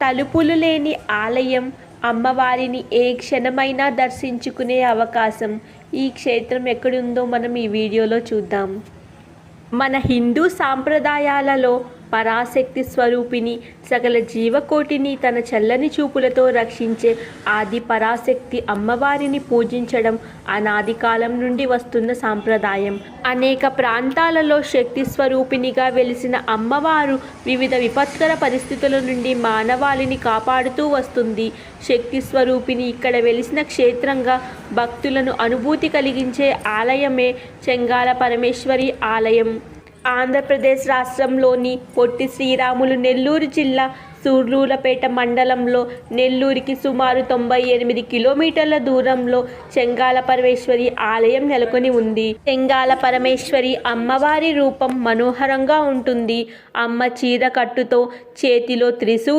తలుపులు లేని ఆలయం, అమ్మవారిని ఏ క్షణమైనా దర్శించుకునే అవకాశం. ఈ క్షేత్రం ఎక్కడుందో మనం ఈ వీడియోలో చూద్దాం. మన హిందూ సాంప్రదాయాలలో పరాశక్తి స్వరూపిణి, సకల జీవకోటిని తన చల్లని చూపులతో రక్షించే ఆది పరాశక్తి అమ్మవారిని పూజించడం అనాది కాలం నుండి వస్తున్న సాంప్రదాయం. అనేక ప్రాంతాలలో శక్తి స్వరూపిణిగా వెలిసిన అమ్మవారు వివిధ విపత్కర పరిస్థితుల నుండి మానవాళిని కాపాడుతూ వస్తుంది. శక్తి స్వరూపిణి ఇక్కడ వెలిసిన క్షేత్రంగా భక్తులను అనుభూతి కలిగించే ఆలయమే చెంగాల పరమేశ్వరి ఆలయం. ఆంధ్రప్రదేశ్ రాష్ట్రంలోని పొట్టి శ్రీరాములు నెల్లూరు జిల్లా సూళ్లూరుపేట మండలంలో నెల్లూరుకి సుమారు 98 కిలోమీటర్ల దూరంలో చెంగాల పరమేశ్వరి ఆలయం నెలకొని ఉంది. చెంగాల పరమేశ్వరి అమ్మవారి రూపం మనోహరంగా ఉంటుంది. అమ్మ చీర కట్టుతో చేతిలో త్రిశూలం